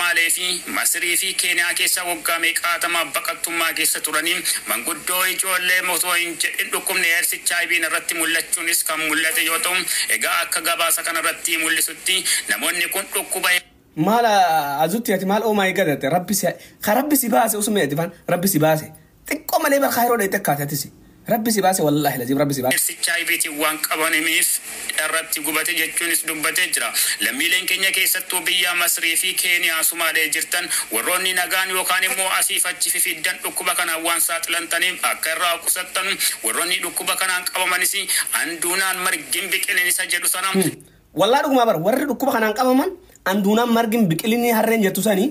Somaalee fi Masrii fi Keeniyaa keessa waggaa meeqaatama baqattummaa keessa turanii manguddoo ijoollee motoo hin jedhin dhukkubni HIV irratti mul'achuunis kan mul'ate yoo ta'u egaa akka gabaasa kanarratti mul'isutti namoonni kun dhukkuba mala azutti ati mal oh my god rabbi si baase usme edifan rabbi si baase tikko male bar khayro de tekkatatisi rabbi si baase wallahi lazim rabbi si baase HIV waan qabanimiif irratti gubate jechuunis dubbatee jira lammiileen keenya keessattuu biyya Masrii fi Keeniyaa Somaalee jirtan warroonni nagaan yookaan immoo asiif achi fiddan dhukkuba kanaan waan saaxilantaniif akka irraa qusattan warroonni dhukkuba kanaan qabamanis anduunaan margin biqileenisa jedhu sana wallahi dhuguma bar warri dhukkuba kanaan qabaman anduunaan margin biqilini harreen jettu sani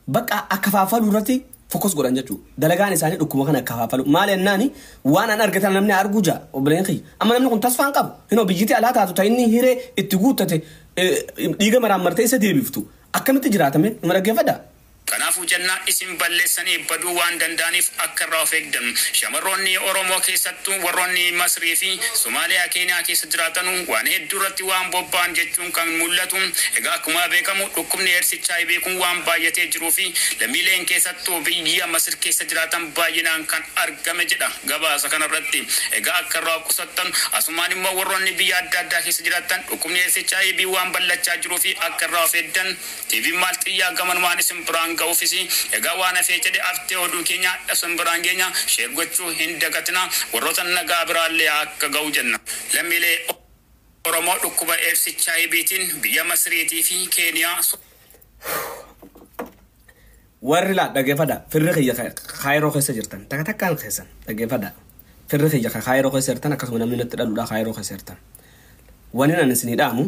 baqa akafaafalu irratti fokus godhan jechu dalagaan isaanii dhukkuba kana akafaafalu maal ennaani waan an argatan namni arguja obleen xi amma namni kun tasfaan qabu hino bijiti ala taatu tayni hire itti guutate dhiiga maraammarte isa deebiftu akkamitti jiraatame marageeffada kanaafuu jennaan isin balleessanii baduu waan danda'aniif akka irraa of eegdan shamarroonni Oromoo keessattuu warroonni Masrii fi Somaaliyaa Keeniyaa keessa jiraatan waan hedduu irratti waan bobba'an jechuun kan mul'atu egaa akkuma beekamu dhukkubni HIV kun waan baay'atee jiruu fi lammiileen keessattuu biyya Masir keessa jiraatan baay'inaan kan argame jedha gabaasa kanarratti egaa akka irraa qusattan asumaan immoo warroonni biyya adda addaa keessa jiraatan dhukkubni HIV waan bal'achaa jiruu fi akka irraa of eegdan TV Malxiyyaa gamanumaan isin biraan ofisi egaa waan afee jedhe aftee oduu keenya dhasan biraan keenya sheer gochuu hin dagatina warroota nagaa biraallee akka ga'u jenna lammiilee Oromoo dhukkuba HIVtiin biyya Masriitii fi Keeniyaa warri la dhageeffadha firri xiyya Kaayiroo keessa jirtan takkaan keessan dhageeffadha firri xiyya Kaayiroo keessa jirtan akkasuma namni natti dhaluudha Kaayiroo keessa jirtan wani nan isin hidhaamu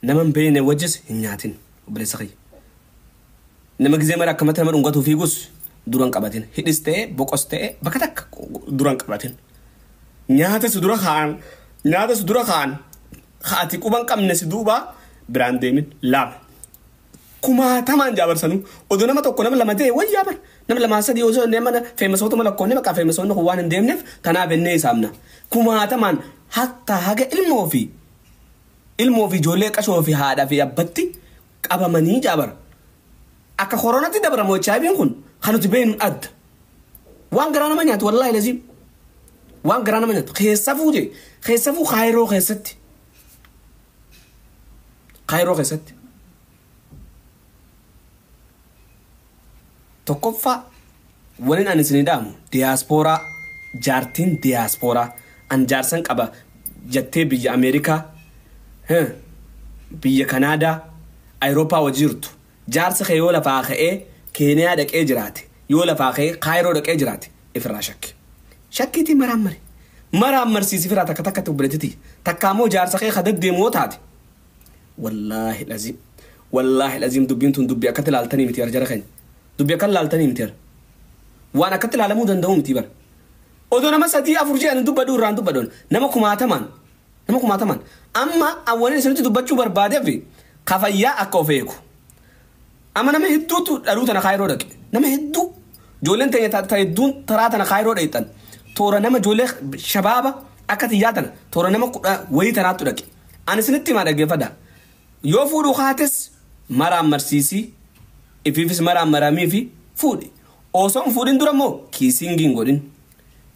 naman beene wajjis hin nyaatin obboleessa xiyya nama gizee mara akkamatti nama dhungatu fiigus duran qabatin hidhistee boqostee bakka takka duran qabatin nyaata si dura kaan haati quban qabne si duuba biraan deemin lama kumaatamaan jaabarsanu odoo nama tokko nama lama ta'e wayyaa bar nama lama sadii osoo nama feemasoota malakkoonni maqaa feemasoonni waan hin deemneef tanaaf ennee isaamna kumaatamaan hatta haga ilmoo fi ijoollee qashoo fi haadhaa fi abbatti qabamanii jaabara akka koronatti dabramoo HIV kun kanuti beenu adda waan garana ma nyaatu wallahi lazim waan garana ma nyaatu keessafuu Kaayiroo keessatti tokkoffaa waliin ani isin hidhaamu diiyaaspooraa jaartiin diiyaaspooraa an jaarsan qaba jettee biyya Ameerikaa biyya Kanaadaa Awurooppaa wajjirtu jaarsa kee yoo lafaa ka'ee Keeniyaa dhaqee jiraate yoo lafaa ka'ee Kaayiroo dhaqee jiraate ifirraa shakkiitii maraammarsiisi firaa takka takkatti obboleettiti takkaamoo jaarsa kee kadaddeemoo taate wallaahi lazim dubbiin tun dubbii akkatti laaltanii miti jara keenya dubbii akka laaltanii miti waan akkatti laalamuu danda'u miti bara odoo nama 3-4 jedhan dubbaduu irraan dubbadoon nama kumaataman amma awwaliin isinitti dubbachuu barbaadeef kafayyaa akka of eegu amma nama hedduutu dhaluu tana Kaayiroo dhaqe nama hedduu ijoolleen ta'e hedduun taraa tana Kaayiroo dhaqan toora nama ijoollee shabaaba akka xiyyaa tana toora nama wayii tanaattu dhaqe ani isinitti himaa dhaggeeffadha yoo fuudhuu kaates maraammarsiisii ifiifis maraammaramii fi fuudhi osoo hin fuudhin dura immoo kiisingiin godhin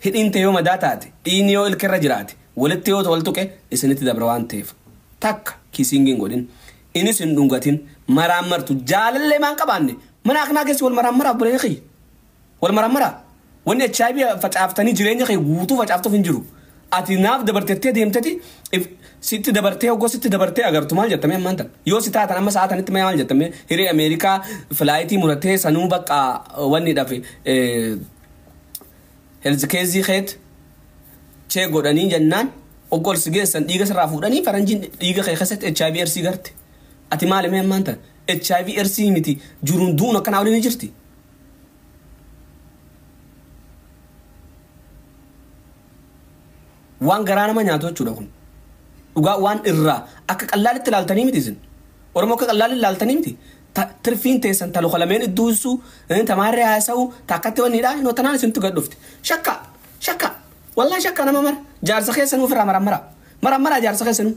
hidhiin ta'e yoo madaa taate dhiini yoo ilkerra jiraate walitti yoo wal tuqe isinitti dabra waan ta'eef takka kiisingiin godhin inis hin dhungatin maraammartu jaalallee maan qabaanne mana aknaa keessi wal maraammaraa bulee xii wal maraammaraa wanni HIV facaaftanii jireenya kee guutuu facaaftuuf hin jiru ati naaf dabartettee deemteti sitti dabartee hoggoo sitti dabartee agartu maal jettame ammaan tan yoo si taatan amma sa'aatanitti maal jettame hiree Ameerikaa filaayitii muratee sanuu bakka wanni dhafe helzikeezii keet chee godhanii jennaan oggol si geessan dhiiga sirraa fuudhanii faranjiin dhiiga kee keessatti HIV ersii garte ati maal mee ammaan tan HIV ersii miti juruun duun akkanaa waliin jirti waan garaa nama nyaatu jechuudha kun dhugaa waan irraa akka qallaalitti ilaaltanii miti isin Oromoo akka qallaalitti ilaaltanii miti tirfiin teessan talo qalameen idduusu tamaarree haasa'u takkatti wanniidha hinoo tanaan isintu gad dhufte shakka wallahi shakka nama mara jaarsa keessanuu ofirraa marammara jaarsa keessanuu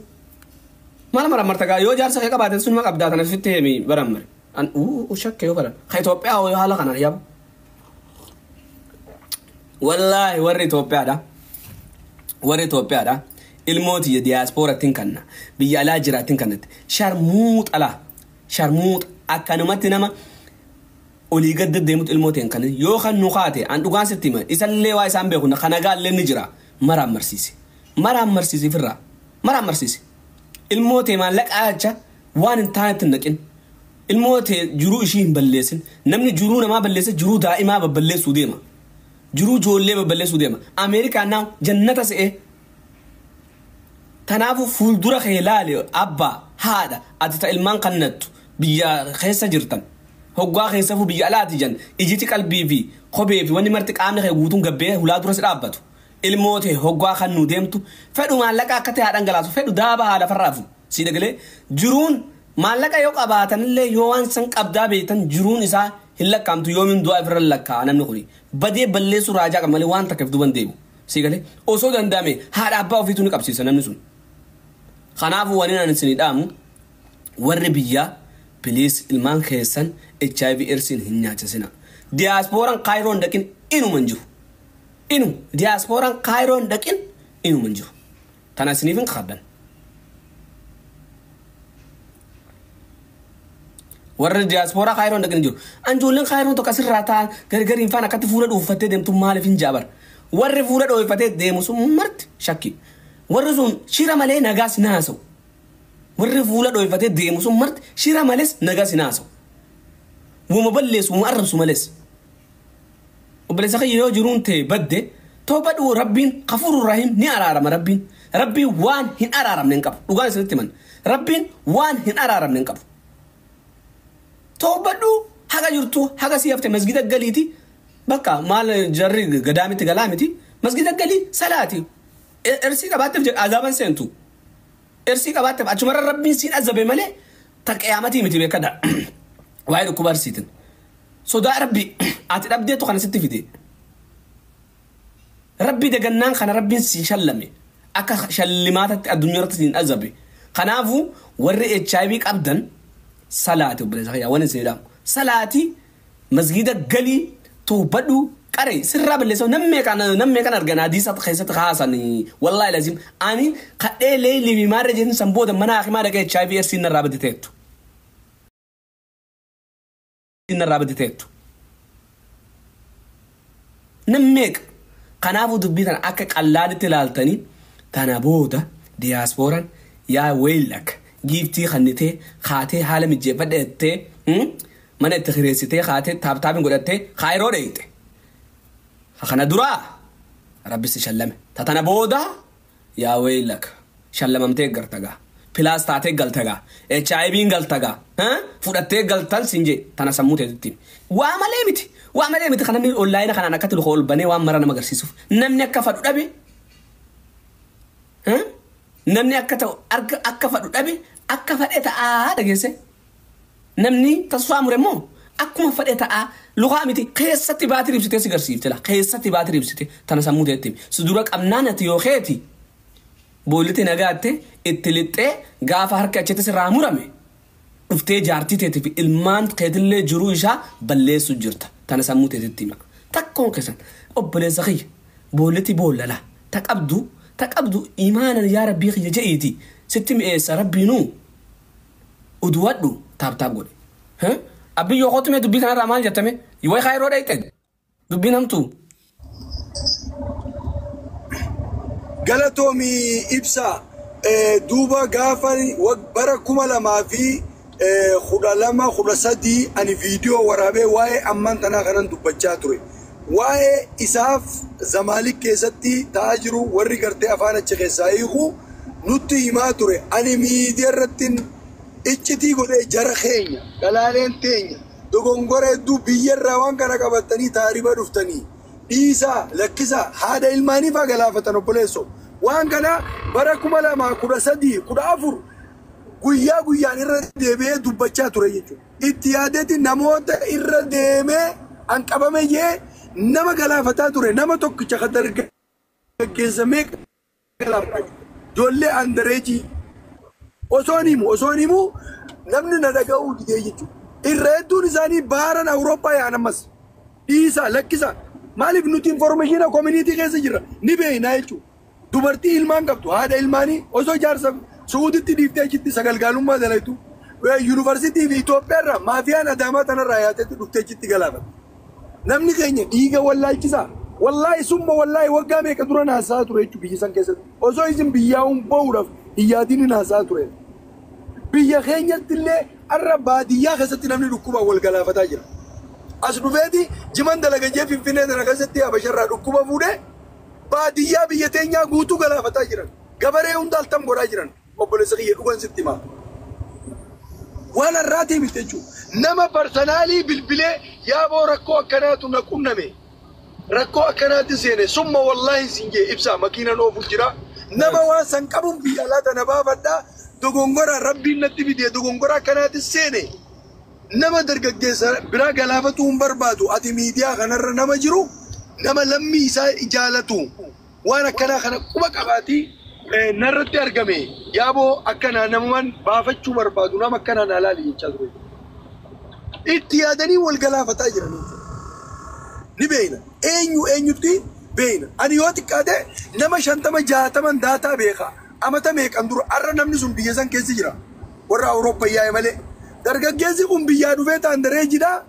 maal marammarta gaa yoo jaarsa kee qabaate sun ma qabdaa tana fitti heemi barammare أن وشك يوفر خي توبيا ويهلا خنا ياب والله وري توبيا ده الموت يا دياسبورا تنكنا بيالا جرا تنكنت شرموط أكانومات نما ولي قد ديموت الموت ينكن يوخن نقاطي عن دوغان ستيما يسلي واي سامبي كنا خنا قال لين نجرا مرام مرسيسي فرا مرام مرسيسي الموت ما لك آجا وان انتانت النكين الموت جرو إشين بلسن نمني جرونا ما بلسن جرو دائما ببلسو ديما جرو جولي ببلسو ديما أمريكا ناو جنة سئ تنافو فولدورا خيلالي أبا هذا أدتا إلمان قنت بيا خيسا جرتن هقوا خيسا فو بيا لا تجن إجيتي قلبي في خبي في واني مرتك آمن خي ووتون قبيه ولاد رس الأبتو الموت هقوا خنو ديمتو فدو مالكا كتي هادان غلاسو فدو دابا هذا فرافو سيدا قلي جرون مالكا يوك أباتن اللي يوان سنك أبدا بيتن جرون إسا هلك كامتو يومين دوا إفرال لكا أنا منخولي بدي بلسو راجا كمالي وان تكف دوبان ديبو سيدا قلي أوسو دندامي هاد أبا وفيتو نكابسي سنمنسون خنافو وانينا نسني دامو وربيا بليس المان خيسان HIV إرسين هنياتا سنا دياسبوران قايرون دكين إنو منجو إنو دياسبوران قايرون دكين إنو منجو تانا سنيفن خردن ور دياسبورا قايرون دكين جو أنجولن قايرون تو كسر راتا غرغرين فانا كتفولا دو فتة ديم تو مالي فين جابر ور فولا دو فتة ديم سو مرت شاكي ورزون شيرا مالي نغاس ناسو ور فولا دو فتة ديم سو مرت شيرا مالس نغاس ناسو ومبلس ومقرب مالس وبلس خي يو جرون تي بده توبدو ربين غفور رحيم ني ارارم ربي وان هن ارارم ننقب دوغان سنتمن ربين وان هن ارارم ننقب توبدو حاجه يرتو حاجه سيفت مسجد الجليتي بقى مال جري قدامتي قلامتي مسجد الجلي صلاتي ارسي قبات عذابا سنتو ارسي قبات اجمر ربين سين عذاب ملي تقيامتي متي بكدا وايد كبار سيتن صدا ربي اتدبديتو خنا ست فيدي ربي دغنان خنا ربي سيشلمي اكا شلمات الدنيا رتين عذابي خنافو ور HIV قبدن صلاتي بلزخيا وانا سيدام صلاتي مسجد الجلي توبدو قري سر بلسو نمي كان ارغنا ديسات خيسات خاصني والله لازم اني قدي ليلي مارجن سمبود مناخي ما دغ HIV سين رابدتيتو إن الرابط تيتو نميك قنافو دبيتان أكاك اللاد تلالتاني تانا بودا دياسبوران يا ويلك جيفتي خانيتي خاتي حالة مجيبا ديتي من اتخريسيتي خاتي تابين قدتي خايرو ديتي خانا درا ربي سيشلمي تانا بودا يا ويلك شلممتي قرتاقا فلاس تاتي غلطغا HIV غلطغا فودتي غلطال سينجي تانا سموتي تيم وعملي خنامي اونلاين خنا نكتل خول بني وامرنا مغرسيسو نمني كفدو دبي نمني اكفدو دبي اكفدتا دغيسه نمني تصامرمو اكما فدتا لغامتي قيستي باتري بسيتي سيغرسيفتلا قيستي باتري بسيتي تانا سموتي تيم سدورك امنانتي يوخيتي بولتي نغاتي اتلتي غاف حركه چتس رامورمي افتي جارتي تيتي في المان قيدل جروشا بلسو جرتا تانا سموتي تيما تكون كسن وبلزخي بولتي بوللا تقبدو ايمانا يا ربي يجيتي ستم ايس ربي نو ودودو تاب غودي ابي يوخوتمي دبي كان رامال جتمي يوي خيرو دايتك دبي نمتو galatomi ibsa duba gafani barakuma lama fi khudalama khudasadi ani video warabe wae amantana kanan dubbacha ture wae isaf zamalik kesatti tajiru warri garte afana chekesaihu nutti hima ture ani miidiyatin ichiti gode jara khenya galalen tenya dogongore du biyarra wan kana qabatani tariba duftani إيسا لكيسا هذا الماني فقلافة نبوليسو وان كان بركما لما كدا سدي كدا أفر قويا نرديبه دبچا تريجو اتيادتي نموت إرديبه أنكبامي نما قلافة تري نما توك چخدر كيسميك قلافة جولي أندريجي أسونيمو نمن ندقاو ديجو الردون زاني بارن أوروبا يعني مس إيسا لكيسا مالك نوتي إنفورميشن كوميونيتي كيسا جرا نبي نايتشو دبرتي إلمان قبتو هذا إلماني أوزو جارسا سعودي تديفتي جتي سقال قالوا ما دلائتو ويونيفرسيتي في إثيوبيا ما فيها ندامات أنا رايات تدفتي جتي قلابا نمني كينيا إيجا والله كيسا والله ثم والله وقامي كدرنا ناسات ريتشو بيجسان كيسا أوزو إزم بياهم بورف هيادين ناسات ريت بيا خينيا تلي الربادية خسرت نمني ركوبا والقلافة تاجر أصل فيدي جمان دلقا جيف فينا نرقصتي أبشر ركوبا فوده بادية بيتين يا غوتو قلافة تاجر قبره هندال تم براجران وبل سخير وان ستما وانا الراتي متجو نما برسنالي بالبلي يا بو ركو أكنات نكون نمي ركو أكنات سيني ثم والله سنجي إبسا مكينة نوفو جرا نما وان سنكبون بيالات نبابا دوغونغورا ربي نتبي دي دوغونغورا كانت السنة نما درجة جسر برا غلافتهم بربادو أتي ميديا خنر نما جرو نما لمي سا إجالتهم وانا كنا خنا كوبا كباتي نرتي أرجمي يابو أكنا نمان بافتشو بربادو نما كنا نالالي يجادرو اتيادني والغلافة تاجرني نبينا أينو تي بينا أنا يوتي كده نما شنتما جاتما داتا بيخا أما تميك أندور أرنا نمسون بيجان كيسيرا ورا أوروبا يا ملء درجة كيسي بيجانو فيت أندري جدا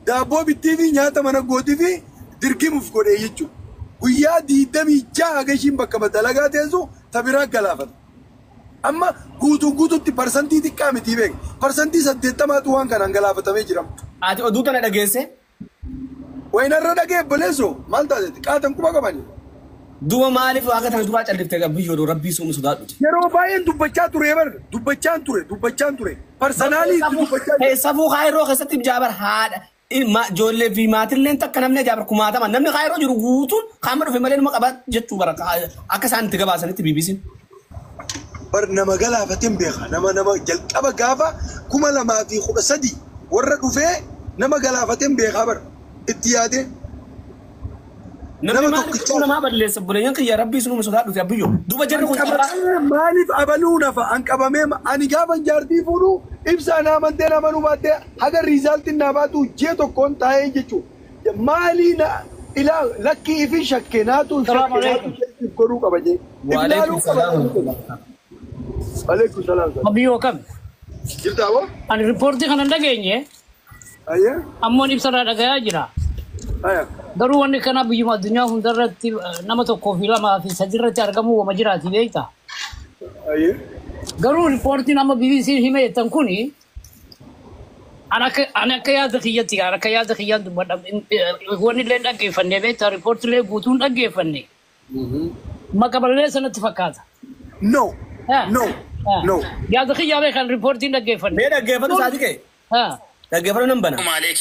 دابو بالتيفي نهاتا منا غوتي في دركي مفكور يجو ويا دي دمي جا عايشين بكم دلقات يزو تبيرا غلافة أما غوتو تي برسنتي تي كامي تيبك برسنتي سديتا ما توان كان غلافة تمي جرام أتي أدوتا ندقيسه وين الردقة بلسو مالتا دي كاتم كوبا كماني دوما مالف واقع تاني دوما تعرف تجا بيجو ربي سوم سودات بتي. يروح باين دبّچان توري بر دبّچان توري personally دبّچان. هي سافو خيرو خسرت بجابر هذا ما جول في ماتلين تكلم نجا جابر كماتا ما نمني خيرو جروتون خامر في ملين ما قبض جتو برا أكسان تجا باسن تبي بيسين. بر نما قلا فتم بيخا نما جل أبا قافا كم لما في خب سدي ورد وفيه نما قلا فتم بيخا بر اتياده. نما بدل سبولين يا ربي سنو مسودات في أبيو دوبا جرو مالف أبلونا فأنك أبامهم أني قابن جاردي فورو إبسانا من دينا منو باتي هذا الريزالت النباتو جيتو كون تاين جيتو مالينا إلى لكي في شكناتو السلام عليكم كروك أبجي وعليكم السلام عليكم السلام أبيو كم جلتاوا أنا ريبورتي خلنا نجيني أيه أمون إبسارة دعاء جرا أيه درو أني كنا بيجوا الدنيا هم درت نمتو كوفيلا ما في سجرة أرقامه ومجراتي بيتا أيه درو ريبورتي نما BBC هما يتنكوني أنا كيا دخيتي أنا كيا دخيان دبنا هو نلين أجي فني بيتا ريبورت لي بوتون أجي فني ما قبل لي سنة تفكات no يا دخيا بيخ الريبورتي أجي فني مين أجي فني صادقة أجي فني نمبنا مالك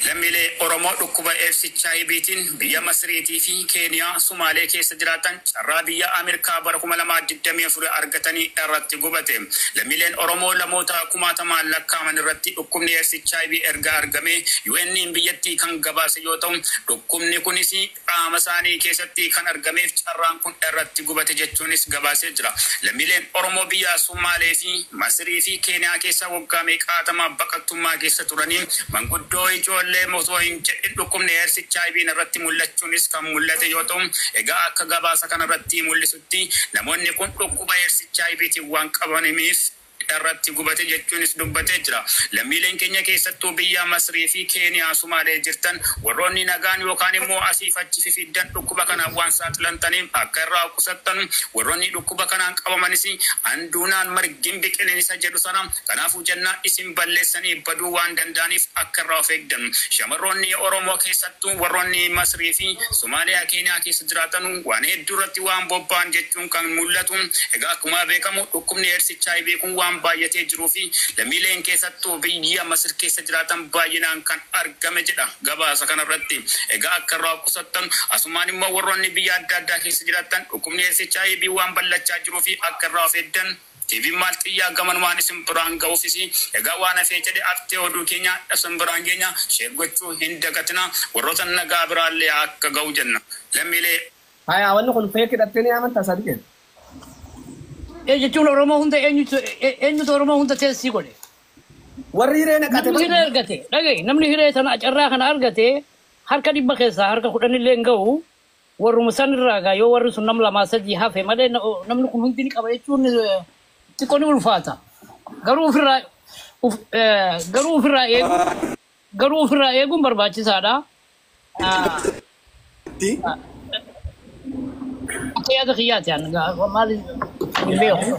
لميلي أورمو دكوبا إفسيتشاي بيتين بيا مصريتي في كينيا سومالي كيس جراتن رابيا أمريكا بركم لما جدامي فر أرجتني أرتي غوبتهم لميلين أورمو لموتا كوما تمال لك من رتي دكوم إفسيتشاي بي إرجع أرجمي يوينين بيجتي كان جباس يوتهم دكوم نكونيسي مساني كيستي كان أرجمي في شران كن أرتي غوبت جتونيس جباس جرا لميلين أورمو بيا سومالي في مصري في كينيا كيسا وقامي كاتما بكتوما كيس توراني من قدوي جولة موضوعين لكم نيرسي شايبين رتي ملتشونيس كم ملته يوتهم إجا كجباسة كان رتي ملسوتي نمون نكون لكم نيرسي شايبيتي وانك أبانيميس irratti gubate jechuunis dubbatee jira. Lammiileen keenya keessattuu biyya Masrii fi Keeniyaa Sumaalee jirtan warroonni nagaan yookaan immoo asii fachi fiddan dhukkuba kanaan waan saaxilantaniif akka irraa qusattan warroonni dhukkuba kanaan qabamanis anduunaan margin biqileensa jedhu sana kanaafuu jennaa isin balleessanii baduu waan danda'aniif akka irraa of eegdan. Shamarroonni Oromoo keessattuu warroonni Masrii fi Somaaliyaa Keeniyaa keessa jiraatan waan hedduu irratti waan bobba'an jechuun kan mul'atu. Egaa akkuma beekamu dhukkubni eedsichaa beekuun waan baay'atee jiruu fi lammiileen keessattuu biyya Masir keessa jiraatan baay'inaan kan argame jedha gabaasa kanarratti. Egaa akka irraa qusattan asumaan immoo warroonni biyya adda addaa keessa jiraatan dhukkubni eedsichaa waan bal'achaa jiruu fi akka irraa of eegdan. TV Maltiya gaman waan isin biraan ga'uufisi egaa waan hafee jedhe aftee oduu keenya isin biraan keenya sheergochuu hin dagatina warroota nagaa biraallee akka ga'u jenna lammiilee. Haya wanni kun feekii dhattanii amantaa sadiqeen. Jechuun Oromoo hunda eenyutu Oromoo hunda teessii godhe. ورينا نكاتب namni hiree argate dhagaye namni hiree sana carraa kana argate harka dhibba keessaa harka kudhanillee hin ga'u warruma san irraa gaa yoo warri sun nam lamaa sadii hafe malee namni kun hundi ni qaba jechuun xiqqoo ni ulfaata garuu ofirraa eeguun barbaachisaadha. Akka yaada kiyyaati maali hin beeku.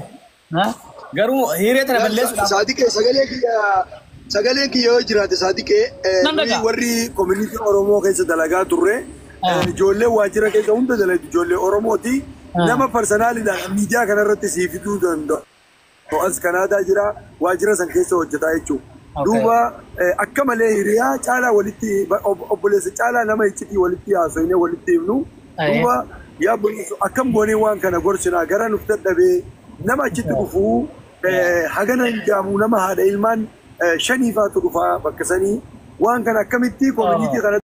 garuu hiree tana balleessuudhaaf Saadiqee sagalee kiyya yoo jiraate Saadiqee warri community Oromoo keessa dalagaa turre ijoollee waajjira keessa hunda dalagdu ijoollee Oromooti nama personaalidhaan miidiyaa kanarratti sii fiduu danda'u. As Kanaadaa jira waajjira san keessa hojjetaa jechuudha. Duuba akka malee hiriyaa caalaa walitti obboleessa caalaa nama iccitii walitti haasofnee walitti himnu. Duuba yaa boleessu akkam goonee waan kana gorsinaa gara nuuf dadhabee nama achitti dhufuu hagana hin jaamu nama haadha ilmaan shanii faatu dhufaa bakka sanii waan kana akkamitti community kana